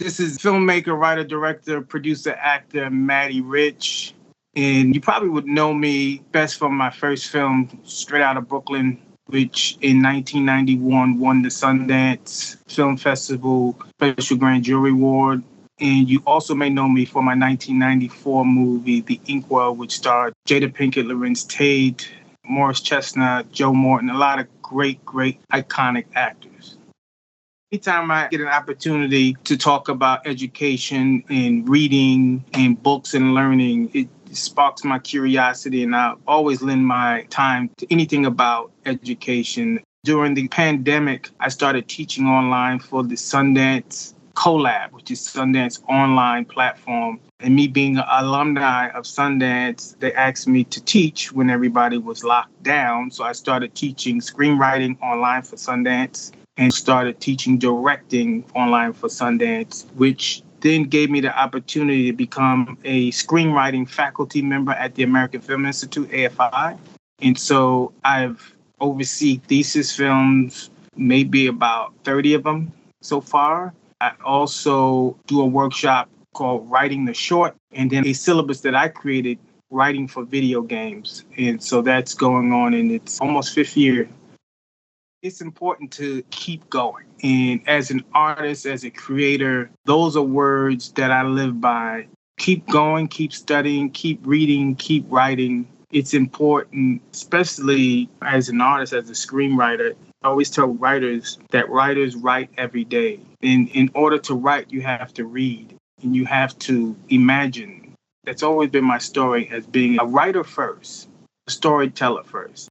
This is filmmaker, writer, director, producer, actor, Matty Rich. And you probably would know me best from my first film, Straight Outta Brooklyn, which in 1991 won the Sundance Film Festival Special Grand Jury Award. And you also may know me for my 1994 movie, The Inkwell, which starred Jada Pinkett, Lorenz Tate, Morris Chestnut, Joe Morton, a lot of great iconic actors. Anytime I get an opportunity to talk about education and reading and books and learning, it sparks my curiosity, and I always lend my time to anything about education. During the pandemic, I started teaching online for the Sundance Collab, which is Sundance online platform. And me being an alumni of Sundance, they asked me to teach when everybody was locked down. So I started teaching screenwriting online for Sundance and started teaching directing online for Sundance, which then gave me the opportunity to become a screenwriting faculty member at the American Film Institute, AFI. And so I've overseen thesis films, maybe about 30 of them so far. I also do a workshop called Writing the Short, and then a syllabus that I created, Writing for Video Games. And so that's going on in its almost fifth year. It's important to keep going. And as an artist, as a creator, those are words that I live by. Keep going, keep studying, keep reading, keep writing. It's important, especially as an artist, as a screenwriter. I always tell writers that writers write every day. And in order to write, you have to read and you have to imagine. That's always been my story as being a writer first, a storyteller first.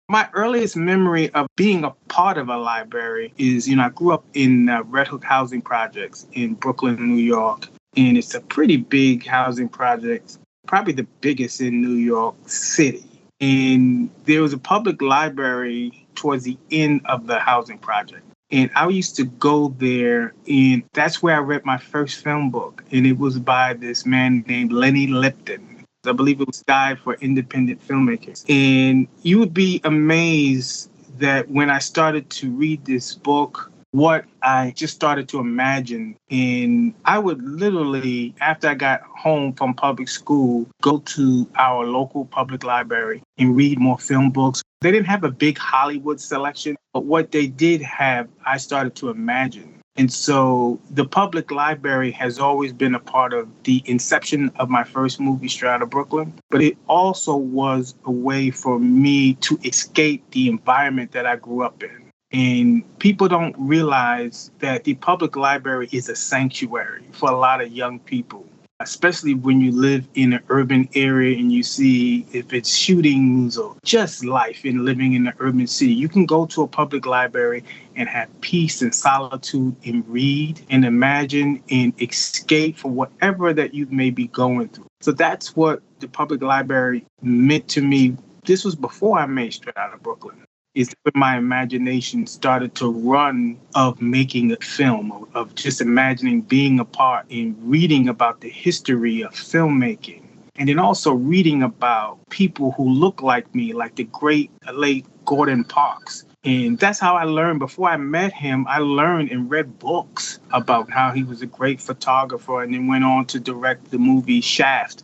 My earliest memory of being a part of a library is, I grew up in Red Hook housing projects in Brooklyn, New York. And it's a pretty big housing project, probably the biggest in New York City. And there was a public library towards the end of the housing project. And I used to go there, and that's where I read my first film book. And it was by this man named Lenny Lipton. I believe it was Guide for Independent Filmmakers. And you would be amazed that when I started to read this book, what I just started to imagine. And I would literally, after I got home from public school, go to our local public library and read more film books. They didn't have a big Hollywood selection, but what they did have, I started to imagine. And so the public library has always been a part of the inception of my first movie, Straight Outta Brooklyn. But it also was a way for me to escape the environment that I grew up in. And people don't realize that the public library is a sanctuary for a lot of young people, especially when you live in an urban area and you see if it's shootings or just life in living in an urban city. You can go to a public library and have peace and solitude and read and imagine and escape from whatever that you may be going through. So that's what the public library meant to me. This was before I made Straight Outta Brooklyn. Is when my imagination started to run of making a film, of just imagining being a part and reading about the history of filmmaking. And then also reading about people who look like me, like the great late Gordon Parks. And that's how I learned. Before I met him, I learned and read books about how he was a great photographer and then went on to direct the movie Shaft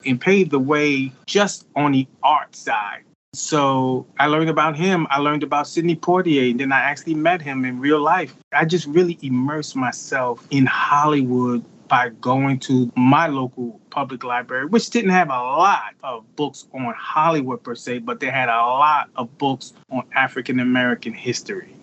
and paved the way just on the art side. So I learned about him. I learned about Sidney Poitier, and then I actually met him in real life. I just really immersed myself in Hollywood by going to my local public library, which didn't have a lot of books on Hollywood per se, but they had a lot of books on African American history.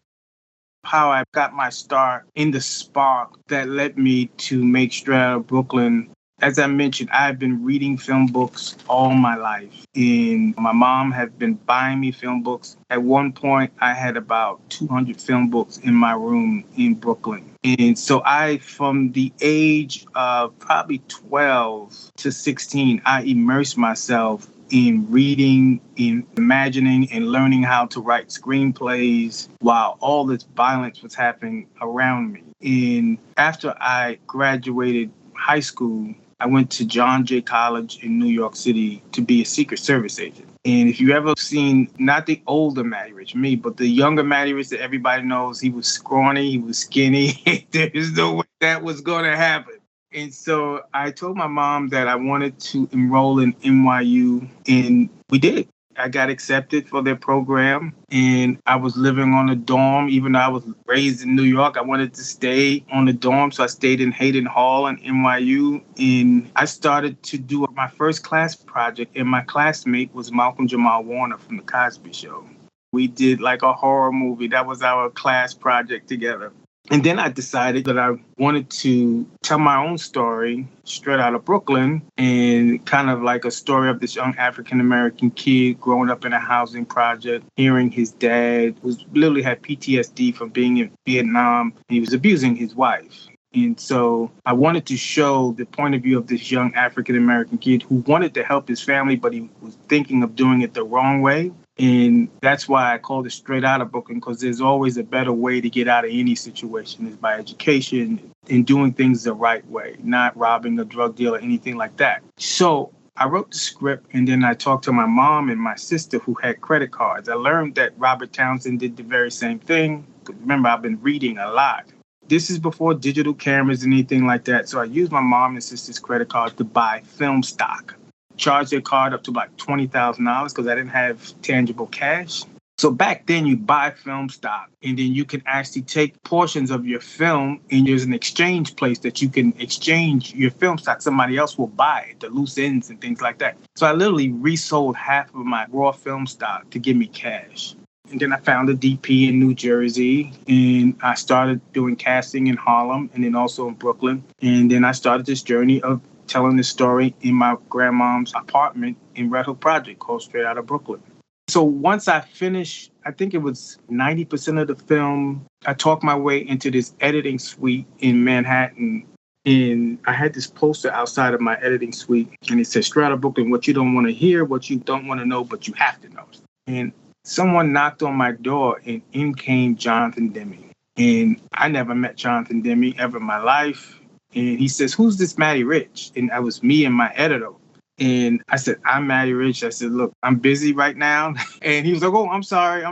How I got my start in the spark that led me to make Straight Outta Brooklyn. As I mentioned, I've been reading film books all my life. And my mom has been buying me film books. At one point, I had about 200 film books in my room in Brooklyn. And so from the age of probably 12 to 16, I immersed myself in reading, in imagining, and learning how to write screenplays while all this violence was happening around me. And after I graduated high school, I went to John Jay College in New York City to be a Secret Service agent. And if you ever seen, not the older Matty Rich, me, but the younger Matty Rich that everybody knows, he was scrawny, he was skinny. There's no way that was going to happen. And so I told my mom that I wanted to enroll in NYU, and we did. I got accepted for their program, and I was living on a dorm. Even though I was raised in New York, I wanted to stay on the dorm, so I stayed in Hayden Hall in NYU, and I started to do my first class project, and my classmate was Malcolm Jamal Warner from The Cosby Show. We did like a horror movie. That was our class project together. And then I decided that I wanted to tell my own story straight out of Brooklyn, and kind of like a story of this young African-American kid growing up in a housing project, hearing his dad, who literally had PTSD from being in Vietnam. He was abusing his wife. And so I wanted to show the point of view of this young African-American kid who wanted to help his family, but he was thinking of doing it the wrong way. And that's why I called it Straight Out of Brooklyn, because there's always a better way to get out of any situation, is by education and doing things the right way, not robbing a drug dealer or anything like that. So I wrote the script, and then I talked to my mom and my sister who had credit cards. I learned that Robert Townsend did the very same thing. Remember, I've been reading a lot. This is before digital cameras and anything like that. So I used my mom and sister's credit cards to buy film stock. Charge their card up to like $20,000 because I didn't have tangible cash. So back then you buy film stock, and then you can actually take portions of your film, and there's an exchange place that you can exchange your film stock. Somebody else will buy it, the loose ends and things like that. So I literally resold half of my raw film stock to give me cash. And then I found a DP in New Jersey, and I started doing casting in Harlem and then also in Brooklyn. And then I started this journey of telling the story in my grandmom's apartment in Red Hook Project called Straight Out of Brooklyn. So once I finished, I think it was 90% of the film, I talked my way into this editing suite in Manhattan. And I had this poster outside of my editing suite, and it said, Straight Out of Brooklyn, what you don't want to hear, what you don't want to know, but you have to know. And someone knocked on my door, and in came Jonathan Demme. And I never met Jonathan Demme ever in my life. And he says, who's this Matty Rich? And that was me and my editor. And I said, I'm Matty Rich. I said, look, I'm busy right now. And he was like, oh, I'm sorry.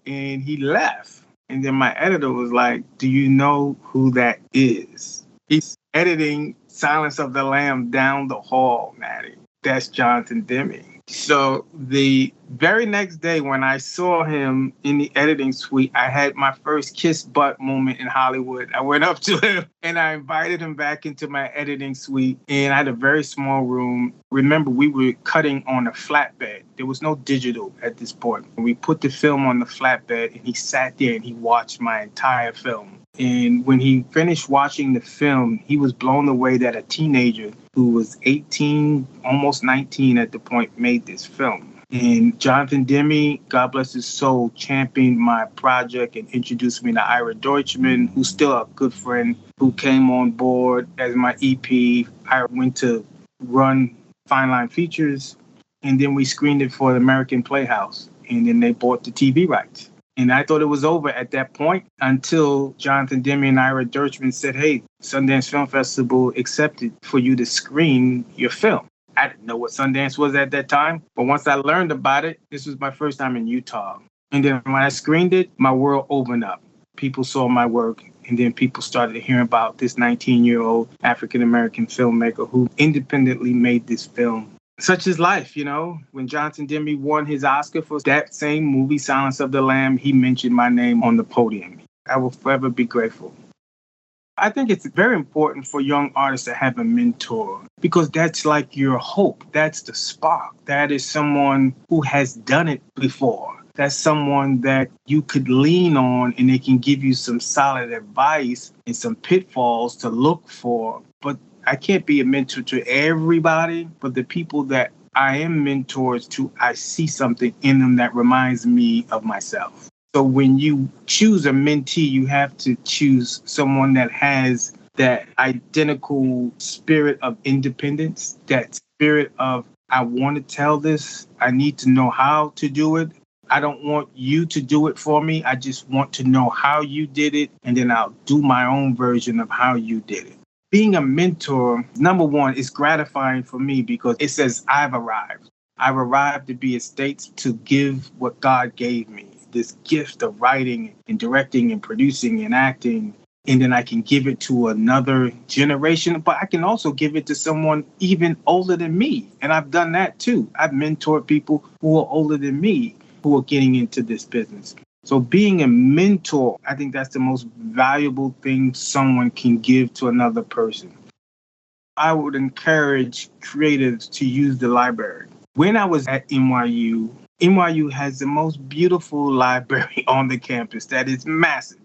And he left. And then my editor was like, do you know who that is? He's editing Silence of the Lamb down the hall, Matty. That's Jonathan Demme. So the very next day when I saw him in the editing suite, I had my first kiss butt moment in Hollywood. I went up to him and I invited him back into my editing suite, and I had a very small room. Remember, we were cutting on a flatbed. There was no digital at this point. We put the film on the flatbed, and he sat there and he watched my entire film. And when he finished watching the film, he was blown away that a teenager who was 18, almost 19 at the point, made this film. And Jonathan Demme, God bless his soul, championed my project and introduced me to Ira Deutschman, who's still a good friend, who came on board as my EP. I went to run Fine Line Features, and then we screened it for the American Playhouse, and then they bought the TV rights. And I thought it was over at that point until Jonathan Demme and Ira Deutschman said, hey, Sundance Film Festival accepted for you to screen your film. I didn't know what Sundance was at that time. But once I learned about it, this was my first time in Utah. And then when I screened it, my world opened up. People saw my work. And then people started hearing about this 19-year-old African-American filmmaker who independently made this film. Such is life, you know. When Jonathan Demme won his Oscar for that same movie, Silence of the Lamb, he mentioned my name on the podium. I will forever be grateful. I think it's very important for young artists to have a mentor, because that's like your hope. That's the spark. That is someone who has done it before. That's someone that you could lean on, and they can give you some solid advice and some pitfalls to look for. But I can't be a mentor to everybody, but the people that I am mentors to, I see something in them that reminds me of myself. So when you choose a mentee, you have to choose someone that has that identical spirit of independence, that spirit of, I want to tell this, I need to know how to do it. I don't want you to do it for me. I just want to know how you did it, and then I'll do my own version of how you did it. Being a mentor, number one, is gratifying for me because it says I've arrived. I've arrived to be a state to give what God gave me, this gift of writing and directing and producing and acting. And then I can give it to another generation, but I can also give it to someone even older than me. And I've done that too. I've mentored people who are older than me who are getting into this business. So being a mentor, I think that's the most valuable thing someone can give to another person. I would encourage creatives to use the library. When I was at NYU has the most beautiful library on the campus that is massive.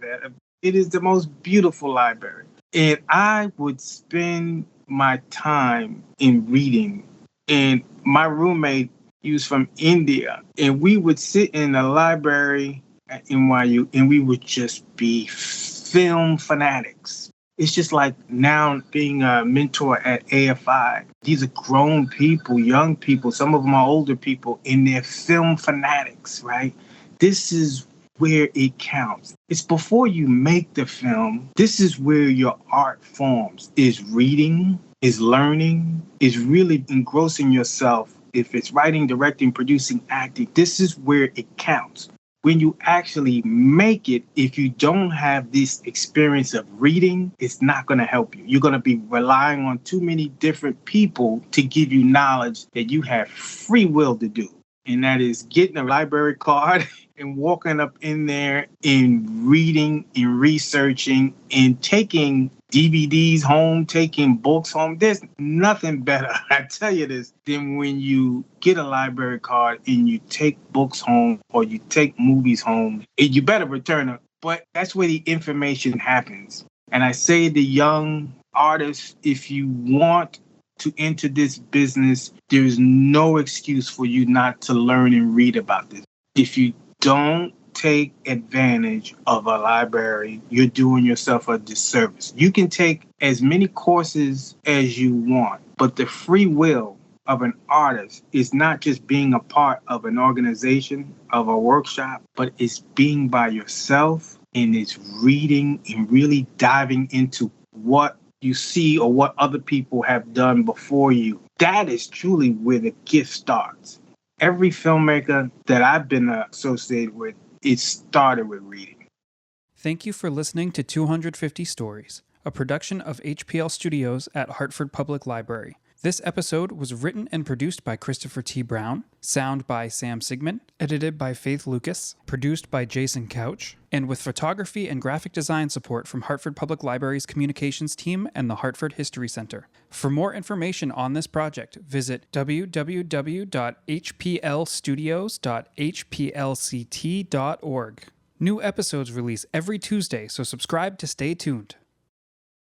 It is the most beautiful library. And I would spend my time in reading. And my roommate, he was from India. And we would sit in the library at NYU and we would just be film fanatics. It's just like now being a mentor at AFI. These are grown people, young people. Some of them are older people, and they're film fanatics, right? This is where it counts. It's before you make the film. This is where your art forms, is reading, is learning, is really engrossing yourself. If it's writing, directing, producing, acting, this is where it counts. When you actually make it, if you don't have this experience of reading, it's not going to help you. You're going to be relying on too many different people to give you knowledge that you have free will to do. And that is getting a library card and walking up in there and reading and researching and taking DVDs home, taking books home. There's nothing better, I tell you this, than when you get a library card and you take books home or you take movies home. And you better return them. But that's where the information happens. And I say to young artists, if you want to enter this business, there is no excuse for you not to learn and read about this. If you don't take advantage of a library, you're doing yourself a disservice. You can take as many courses as you want, but the free will of an artist is not just being a part of an organization, of a workshop, but it's being by yourself and it's reading and really diving into what you see or what other people have done before you. That is truly where the gift starts. Every filmmaker that I've been associated with, it started with reading. Thank you for listening to 250 Stories, a production of HPL Studios at Hartford Public Library. This episode was written and produced by Christopher T. Brown, sound by Sam Sigmund, edited by Faith Lucas, produced by Jason Couch, and with photography and graphic design support from Hartford Public Library's communications team and the Hartford History Center. For more information on this project, visit www.hplstudios.hplct.org. New episodes release every Tuesday, so subscribe to stay tuned.